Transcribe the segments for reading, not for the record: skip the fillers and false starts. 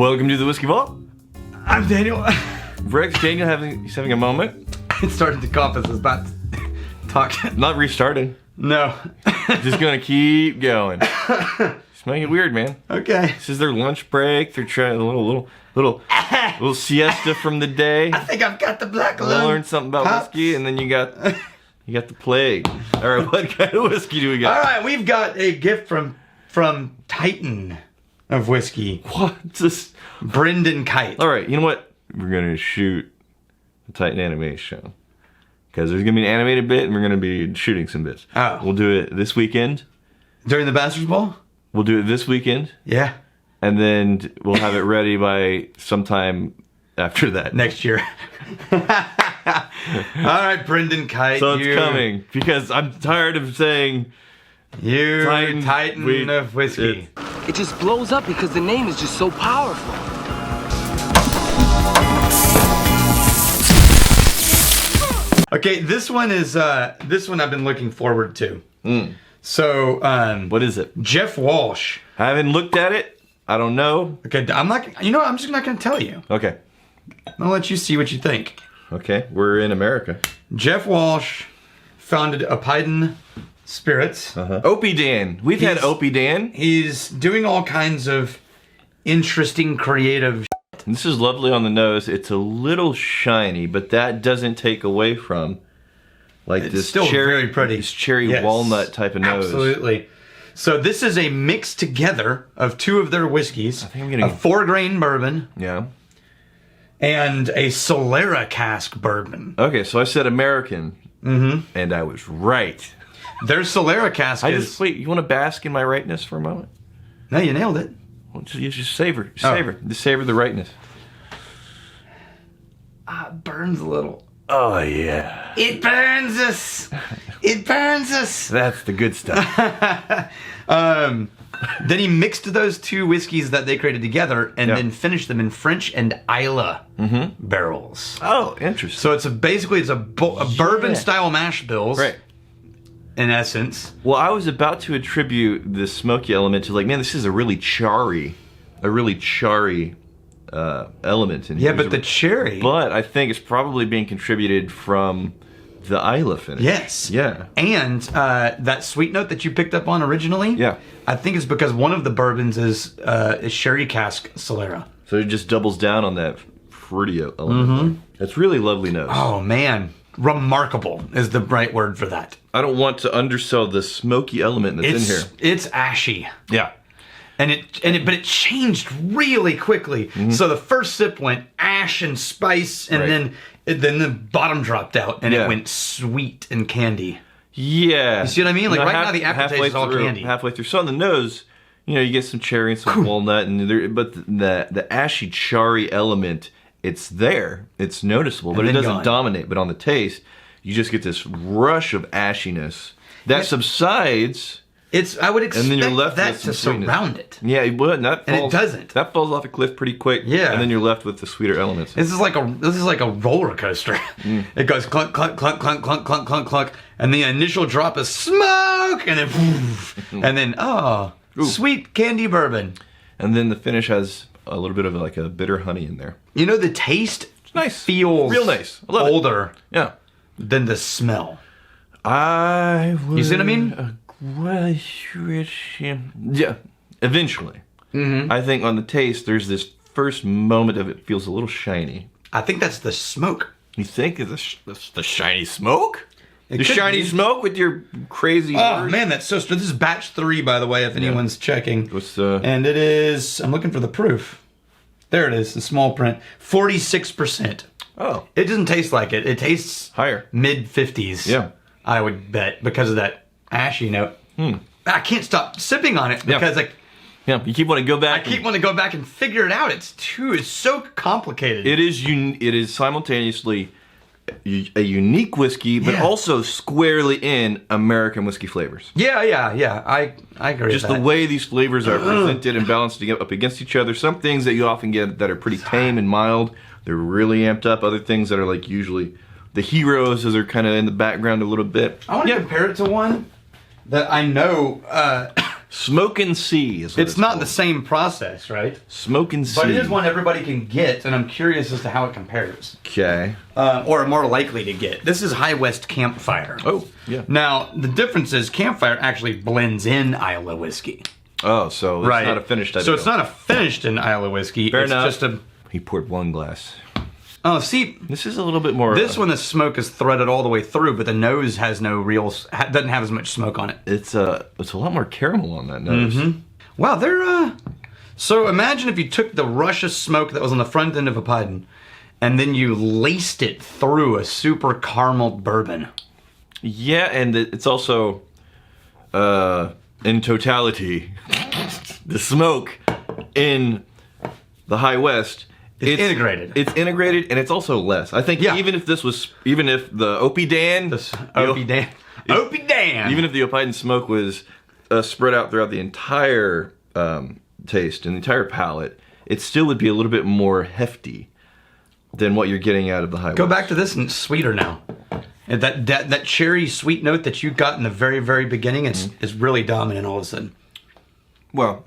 Welcome to the Whiskey Vault. I'm Daniel. Rex, Daniel he's having a moment. It started to cough as I was about to talk. Not restarting. No. Just gonna keep going. It's making it weird, man. Okay. This is their lunch break. They're trying a little siesta from the day. I think I've got the black lung. Learn something about whiskey, and then you got the plague. All right, what kind of whiskey do we got? All right, we've got a gift from Titan of whiskey. What's this? Brendan Kite. All right, you know what? We're gonna shoot the Titan animation because there's gonna be an animated bit, and we're gonna be shooting some bits. Oh. We'll do it this weekend. During the Bastards Ball? We'll do it this weekend. Yeah. And then we'll have it ready by sometime after that. Next year. All right, Brendan Kite. So it's coming because I'm tired of saying you Titan of whiskey. It just blows up because the name is just so powerful. Okay, this one I've been looking forward to. So, what is it? Jeff Walsh. I haven't looked at it. I don't know. Okay, I'm not. You know what? I'm just not going to tell you. Okay. I'll let you see what you think. Okay, we're in America. Jeff Walsh founded Oppidan Spirits. Oppidan. We've had Oppidan. He's doing all kinds of interesting, creative. This is lovely on the nose. It's a little shiny, but that doesn't take away from this still cherry, very pretty. this cherry walnut type of nose. Absolutely. So this is a mix together of two of their whiskeys. I think I'm getting a 4-grain bourbon. Yeah. And a Solera cask bourbon. Okay, so I said American, and I was right. Their Solera cask wait, you want to bask in my rightness for a moment? No, you nailed it. Well, just savor. Just savor the rightness. It burns a little. Oh, yeah. It burns us. It burns us. That's the good stuff. Then he mixed those two whiskeys that they created together and then finished them in French and Islay barrels. Oh, interesting. So it's basically a bourbon style mash bills. Right. In essence. Well, I was about to attribute the smoky element to man, this is a really charry element in here. Yeah, but the cherry. But I think it's probably being contributed from the Islay finish. Yes. Yeah. And that sweet note that you picked up on originally. Yeah. I think it's because one of the bourbons is sherry cask Solera. So it just doubles down on that fruity element. It's really lovely nose. Oh man, remarkable is the right word for that. I don't want to undersell the smoky element that's in here. It's ashy. Yeah. But it changed really quickly. So the first sip went ash and spice, and then the bottom dropped out, and it went sweet and candy. Yeah. You see what I mean? Like right now the aftertaste is all candy. Halfway through. So on the nose, you get some cherry and some walnut, but the ashy, charry element, it's there. It's noticeable, but it doesn't dominate. But on the taste, you just get this rush of ashiness that subsides. I would expect and then you're left that with to some surround it. Yeah, it would. And it doesn't. That falls off a cliff pretty quick. Yeah. And then you're left with the sweeter elements. This is like a roller coaster. It goes clunk, clunk, clunk, clunk, clunk, clunk, clunk, clunk, and the initial drop is smoke, and then and then sweet candy bourbon. And then the finish has a little bit of like a bitter honey in there. The taste nice. Feels real nice. I love older. It. Yeah. Than the smell. You see what I mean? Yeah, eventually. I think on the taste, there's this first moment of it feels a little shiny. I think that's the smoke. You think it's the shiny smoke? The shiny smoke with your crazy words? Man, that's so strange. This is batch 3, by the way, if anyone's checking. What's and it is, I'm looking for the proof. There it is, the small print. 46%. Oh. It doesn't taste like it. It tastes higher. Mid-50s. Yeah. I would bet, because of that ashy note. I can't stop sipping on it because you keep wanting to go back. I keep wanting to go back and figure it out. It's so complicated. It is simultaneously a unique whiskey, but also squarely in American whiskey flavors. Yeah. I agree with that. Just the way these flavors are presented and balanced up against each other. Some things that you often get that are pretty tame and mild, they're really amped up. Other things that are like usually the heroes, as they're kind of in the background a little bit. I want to compare it to one that I know Smoke Sea is what It's not called. the same process, right? Smoke Sea. But it is one everybody can get, and I'm curious as to how it compares. Okay. Or more likely to get. This is High West Campfire. Oh, yeah. Now, the difference is Campfire actually blends in Islay whiskey. Oh, so it's not a finished type So of it's not a finished in Islay whiskey. Fair it's enough. just a... He poured one glass. Oh, see... This is a little bit more... This one, the smoke is threaded all the way through, but the nose has no real... doesn't have as much smoke on it. It's a lot more caramel on that nose. Wow, they're... So imagine if you took the rush of smoke that was on the front end of a Oppidan, and then you laced it through a super caramel bourbon. Yeah, and it's also... in totality, the smoke in the High West... It's integrated. It's integrated, and it's also less. I think even if the Oppidan... Oppidan! Even if the Oppidan smoke was spread out throughout the entire taste and the entire palate, it still would be a little bit more hefty than what you're getting out of the High West. Go back to this and it's sweeter now. And that cherry sweet note that you got in the very, very beginning is really dominant all of a sudden. Well,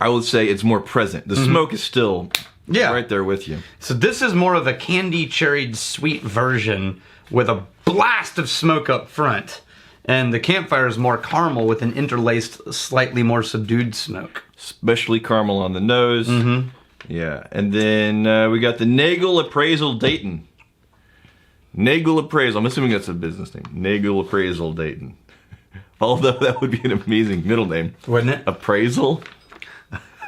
I would say it's more present. The smoke is still right there with you. So this is more of a candy cherried sweet version with a blast of smoke up front. And the Campfire is more caramel with an interlaced, slightly more subdued smoke. Especially caramel on the nose. Yeah. And then we got the Nagel Appraisal Dayton. Nagel Appraisal. I'm assuming that's a business name. Nagel Appraisal Dayton. Although that would be an amazing middle name. Wouldn't it? Appraisal.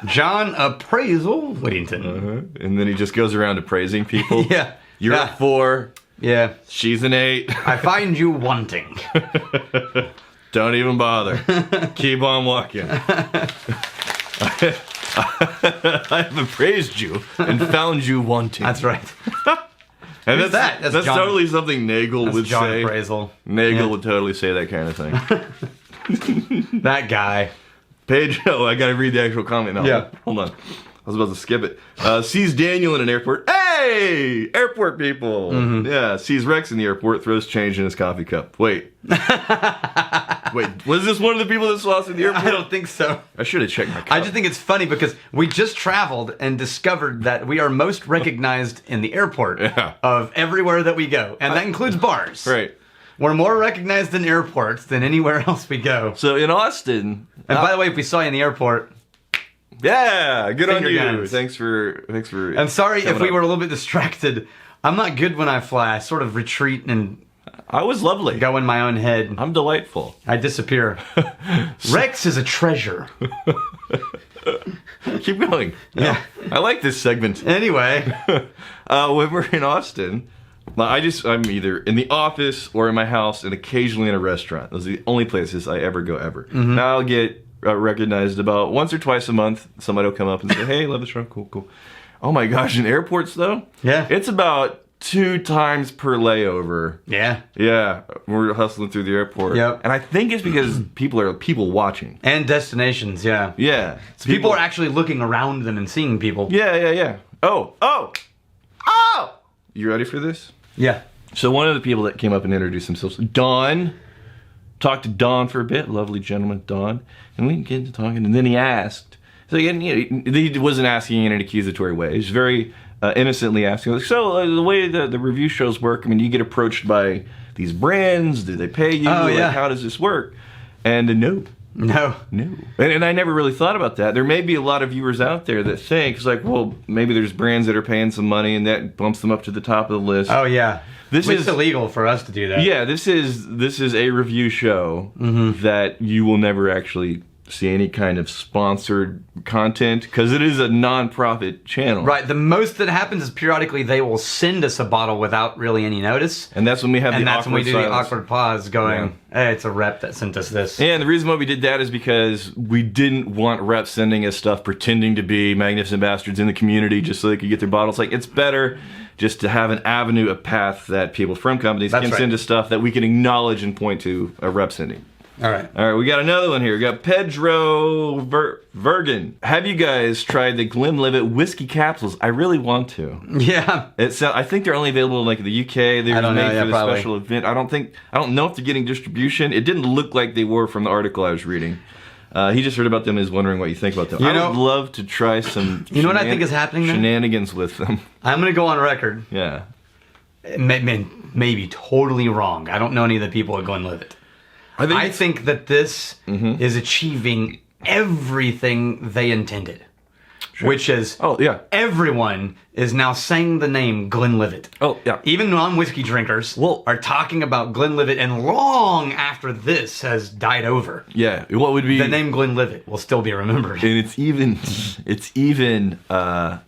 John Appraisal Whittington. And then he just goes around appraising people. Yeah. You're a 4. Yeah. She's an 8. I find you wanting. Don't even bother. Keep on walking. I have appraised you and found you wanting. That's right. And Who's that? That's John- totally something Nagel would John say. Appraisal. Nagel would totally say that kind of thing. That guy. Page, I gotta read the actual comment now. Yeah. Hold on. I was about to skip it. Sees Daniel in an airport. Hey! Airport people! Yeah, sees Rex in the airport, throws change in his coffee cup. Wait. Wait, was this one of the people that saw us in the airport? I don't think so. I should have checked my cup. I just think it's funny because we just traveled and discovered that we are most recognized in the airport of everywhere that we go. And that includes bars. Right. We're more recognized in airports than anywhere else we go. So in Austin... And by the way, if we saw you in the airport... Yeah, good on Finger you. guns. Thanks for. I'm sorry if coming we up. were a little bit distracted. I'm not good when I fly. I sort of retreat and I was lovely. go in my own head. I'm delightful. I disappear. Rex is a treasure. Keep going. Yeah. I like this segment. Anyway. When we're in Austin, I'm either in the office or in my house and occasionally in a restaurant. Those are the only places I ever go ever. Now I'll get recognized about once or twice a month. Somebody will come up and say, hey, love the show. Cool. Oh my gosh, in airports though? Yeah. It's about 2 times per layover. Yeah. Yeah, we're hustling through the airport. Yep. And I think it's because people are watching. And destinations, yeah. Yeah. People are actually looking around them and seeing people. Yeah. Oh! You ready for this? Yeah. So one of the people that came up and introduced themselves, Don. Talked to Don for a bit, lovely gentleman, Don. And we get into talking, and then he asked. So again, he wasn't asking in an accusatory way. He was very innocently asking, like, so the way the review shows work, I mean, you get approached by these brands, do they pay you? Oh, yeah. Like, how does this work? And no. And I never really thought about that. There may be a lot of viewers out there that think, it's like, well, maybe there's brands that are paying some money and that bumps them up to the top of the list. Oh, yeah. This It's is illegal for us to do that. Yeah, this is a review show that you will never actually see any kind of sponsored content because it is a non-profit channel. Right. The most that happens is periodically they will send us a bottle without really any notice. And that's when we have And the that's awkward when we do silence. the awkward pause going, hey, it's a rep that sent us this. And the reason why we did that is because we didn't want reps sending us stuff pretending to be magnificent bastards in the community just so they could get their bottles. Like, it's better just to have an avenue, a path that people from companies can send us stuff that we can acknowledge and point to a rep sending. All right. All right, we got another one here. We got Pedro Vergen. Have you guys tried the Glenlivet whiskey capsules? I really want to. Yeah. I think they're only available in like the UK. They were made for the probably. special event. I don't know if they're getting distribution. It didn't look like they were from the article I was reading. He just heard about them and is wondering what you think about them. I would love to try some You know what I think is happening there? shenanigans with them. I'm going to go on record. Yeah. Maybe totally wrong. I don't know any of the people at Glenlivet. I think that this is achieving everything they intended. Sure. Which is, everyone is now saying the name Glenlivet. Oh, yeah. Even non-whiskey drinkers are talking about Glenlivet, and long after this has died over. Yeah, what would be... The name Glenlivet will still be remembered. And it's even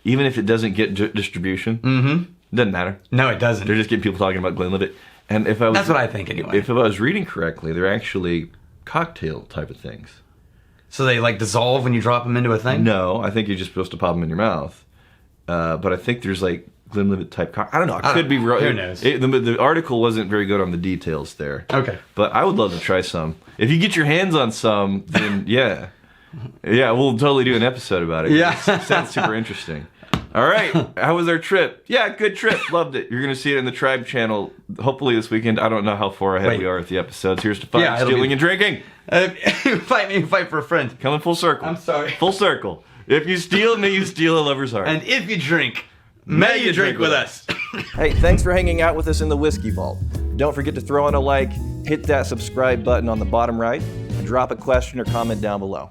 if it doesn't get distribution, doesn't matter. No, it doesn't. They're just getting people talking about Glenlivet. And if I was... That's what I think, anyway. If I was reading correctly, they're actually cocktail type of things. So they like dissolve when you drop them into a thing? No, I think you're just supposed to pop them in your mouth. But I think there's like Glenlivet type. I don't know. I could be wrong. Who knows? The article wasn't very good on the details there. Okay. But I would love to try some. If you get your hands on some, then yeah, we'll totally do an episode about it. Yeah, it sounds super interesting. All right, how was our trip? Yeah, good trip. Loved it. You're gonna see it in the Tribe channel hopefully this weekend. I don't know how far ahead we are with the episodes. Here's to fight, stealing, and drinking. Fight for a friend. Coming full circle. I'm sorry. Full circle. If you steal, may you steal a lover's heart. And if you drink, may you drink with us. Hey, thanks for hanging out with us in the Whiskey Vault. Don't forget to throw in a like, hit that subscribe button on the bottom right, and drop a question or comment down below.